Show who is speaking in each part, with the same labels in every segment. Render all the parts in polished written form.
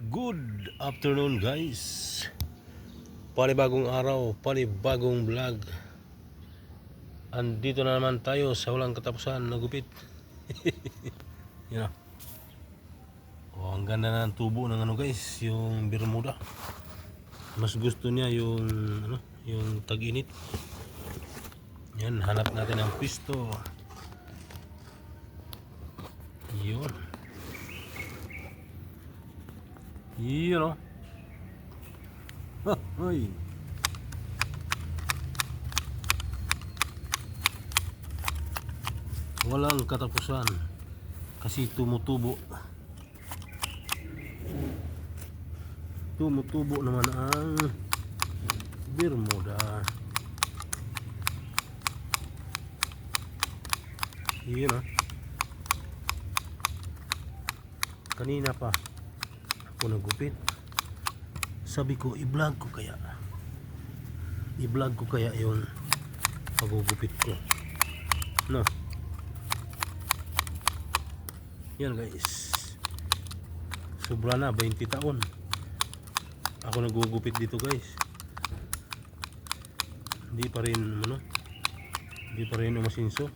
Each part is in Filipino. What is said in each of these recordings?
Speaker 1: Good afternoon guys. Panibagong araw, panibagong vlog. Andito na naman tayo sa walang katapusan na gupit. Yan. Oh, ang ganda na ng tubo ng guys, yung Bermuda. Mas gusto niya yung yung tag-init. Yan, hanap natin ang pisto. Yun. Yun, Hoy. Walang katapusan kasi tumutubo naman ang Bermuda. Yun, kanina pa ako nagupit, sabi ko i-vlog ko kaya yung pagugupit ko, no? Yan guys, sobra na 20 taon ako nagugupit dito guys. Hindi pa rin umasinso.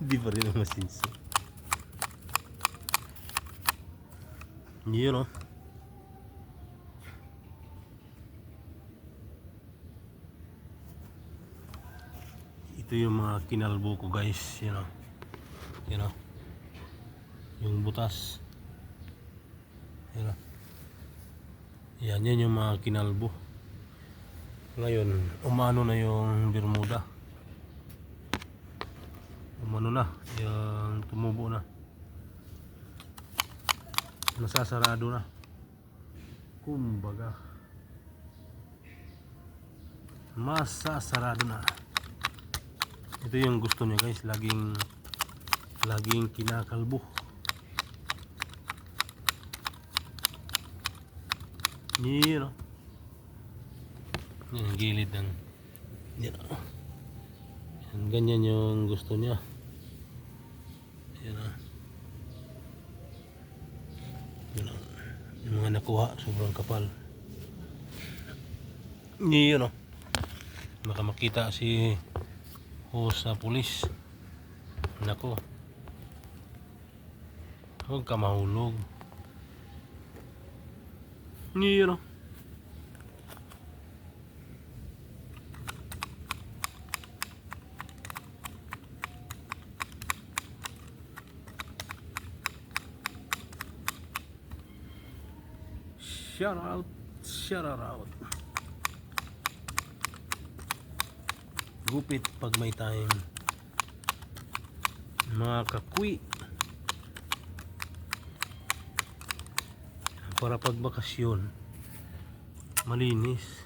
Speaker 1: Hindi pa rin umasinso. Yun, ito yung mga kinalbo ko guys, yung butas, yan yung mga kinalbo. Ngayon umano na yung Bermuda, yung tumubo na, nasasarado na, kumbaga masasarado na. Ito yung gusto niya guys, laging kinakalbo. Yan, yung gilid ng yan, ganyan yung gusto niya. Yan, yung mga nakuha sobrang kapal. Yan, baka makita si sa pulis. Nako, huwag ka mahulog. Yan, shout out. Gupit pag may time, mga kakwi, para pag bakasyon malinis.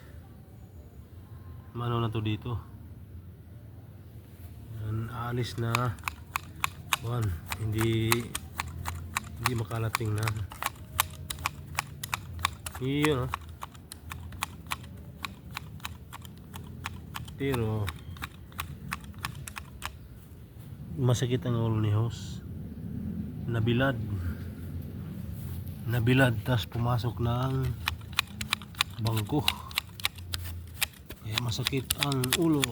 Speaker 1: Mano na to dito, aalis na hindi makalating na. Iyon, pero masakit ang ulo ni host. Nabilad tas pumasok ng bangko, kaya masakit ang ulo.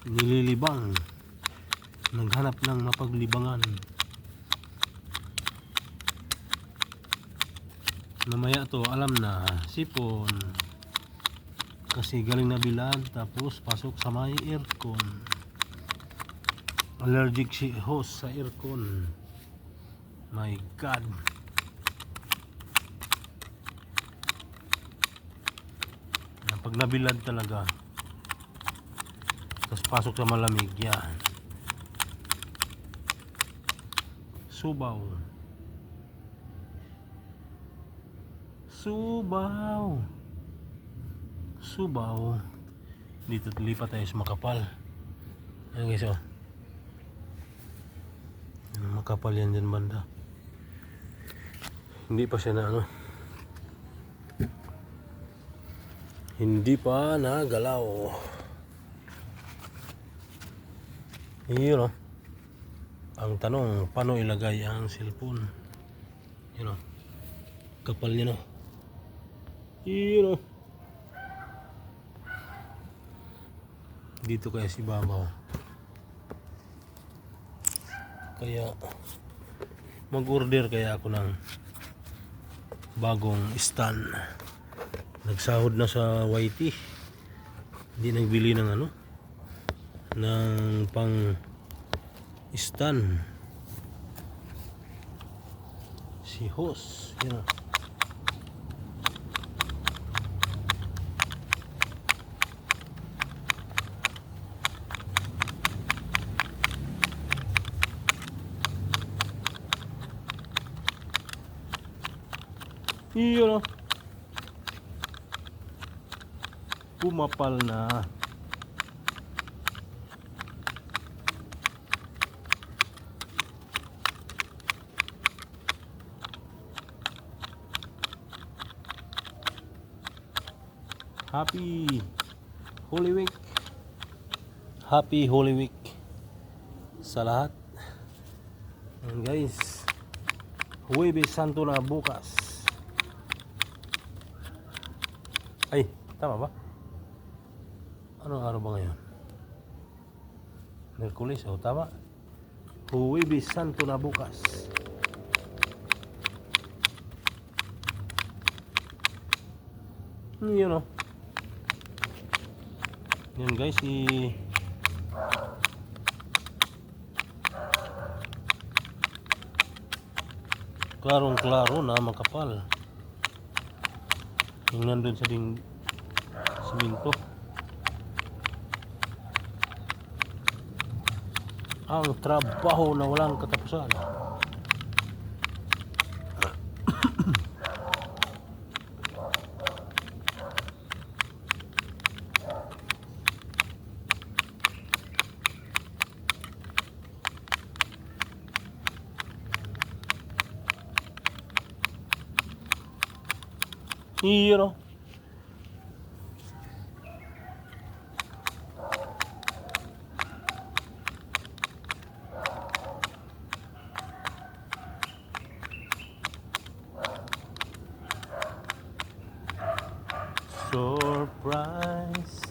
Speaker 1: Nililibang, naghanap ng mapaglibangan. Mamaya to alam na sipon, kasi galing nabilad tapos pasok sa may aircon. Allergic si host sa aircon. My God. Pag nabilad talaga tapos pasok sa malamig, yan subaw. Dito lipat tayo sa makapal. Ayan guys, makapal yan dyan banda. Hindi pa siya hindi pa nagalaw. Yun, Ang tanong, paano ilagay ang cellphone? Yun o. Kapal niya no. Yun o. Dito kaya si Babaw. Kaya mag-order kaya ako ng bagong stand. Nagsahod na sa YT. Hindi nagbili ng ano, ng pang stand. Si Hos, yun. Yun. Pumapal na. Happy Holy Week. Happy Holy Week sa lahat. And guys, Huwebes Santo na bukas. Ay, tama ba? Anong araw ba ngayon? Merkulis, o tama? Huwebes Santo na bukas. Yun o. Yun guys, klarong-klaro na makapal. Yung nandun sa siminto. Ang trabaho na walang katapusan. You know. Surprise.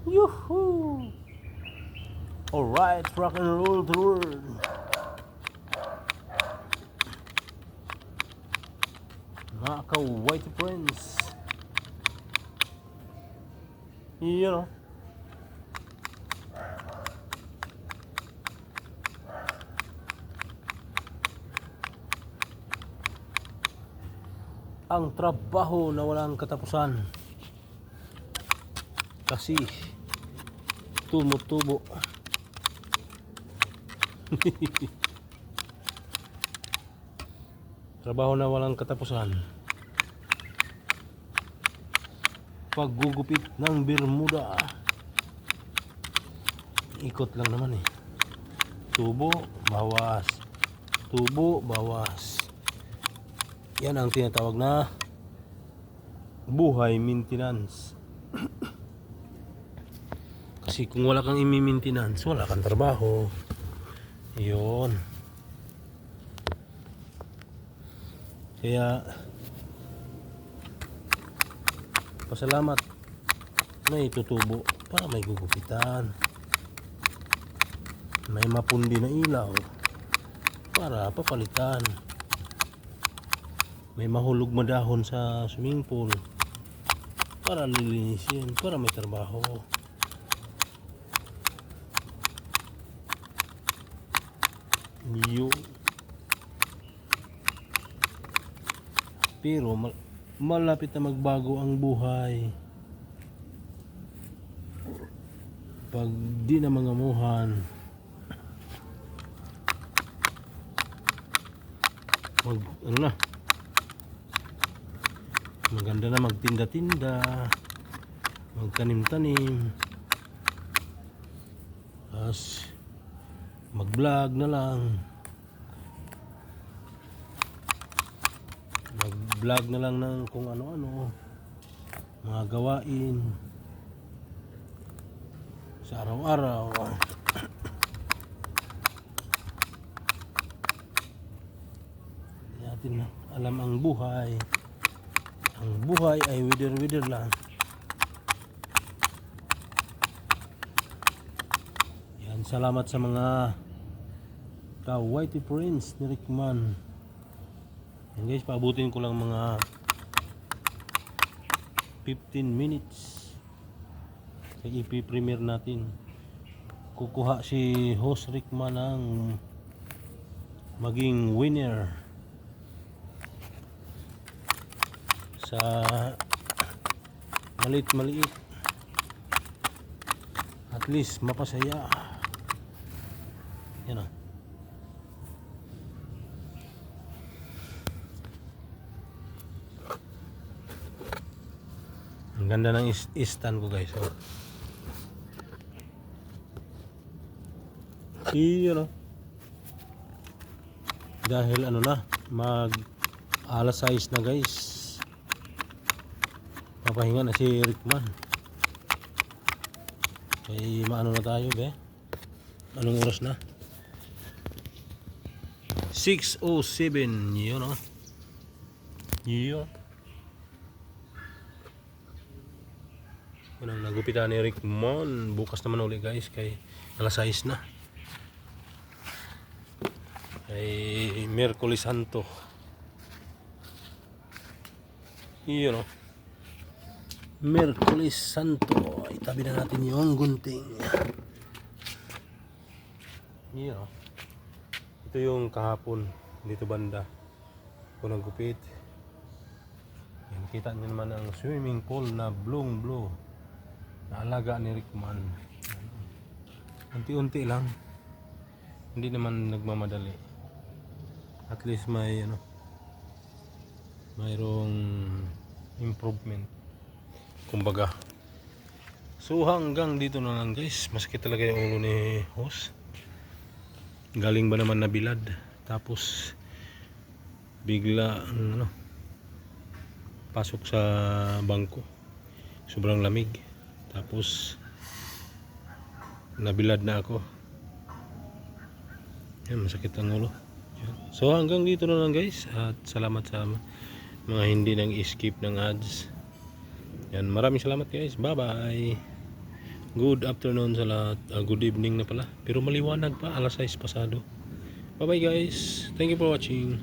Speaker 1: Yoo-hoo. Alright, rock and roll the world. Mga ka-white friends. You know. Ang trabaho na walang katapusan. Kasi tumutubo. Trabaho na walang katapusan. Paggugupit ng Bermuda. Ikot lang naman eh. Tubo, bawas. Tubo, bawas. Yan ang tinatawag na buhay maintenance. Kasi kung wala kang i-maintenance, wala kang trabaho. Yun. Kaya pasalamat may tutubo para may gugupitan, may mapundi na ilaw para papalitan, may mahulog madahon sa swimming pool para lilinisin, para may trabaho. Yun. Pero malapit na magbago ang buhay pag di na mangamuhan. Ano na, maganda na magtinda-tinda, magtanim-tanim, as mag-vlog na lang, vlog na lang ng kung ano-ano, mga gawain sa araw-araw. Hindi natin alam ang buhay. Ang buhay ay wither-wither lang. Yan, salamat sa mga ka-whitey friends ni Rickman. Yan guys, paabutin ko lang mga 15 minutes sa EP premiere natin. Kukuha si host Rickman ng maging winner sa maliit at least mapasaya. Yan o. Ang ganda ng stand ko guys. Oh. Iyon o. Dahil ano na, mag alas 6 na guys. Papahinga na si Rickman. Kaya maano na tayo be. Anong oras na? 6:07. Yun o. Yun. Unang nagupitan ni Rickman. Bukas naman ulit guys. Kay alas 6 na. Kay Miyerkules Santo. Yun o. Miyerkules Santo. Itabi na natin yung gunting. Yun o. Ito yung kahapon. Dito banda. Kung nagupit. Yan, kita nyo naman ang swimming pool na blue. Naalaga ni Rickman. Unti-unti lang. Hindi naman nagmamadali. At least may ano, mayroong improvement. Kumbaga. So hanggang dito na lang guys. Masakit talaga yung ulo ni host. Galing ba naman na bilad. Tapos bigla ano, pasok sa bangko. Sobrang lamig. Tapos nabilad na ako. Yan, masakit ang ulo. Yan. So hanggang dito na lang guys. At salamat sa mga hindi nang skip ng ads. Yan, maraming salamat guys. Bye bye. Good afternoon sa lahat. Good evening na pala. Pero maliwanag pa, alas 6 pasado. Bye bye guys. Thank you for watching.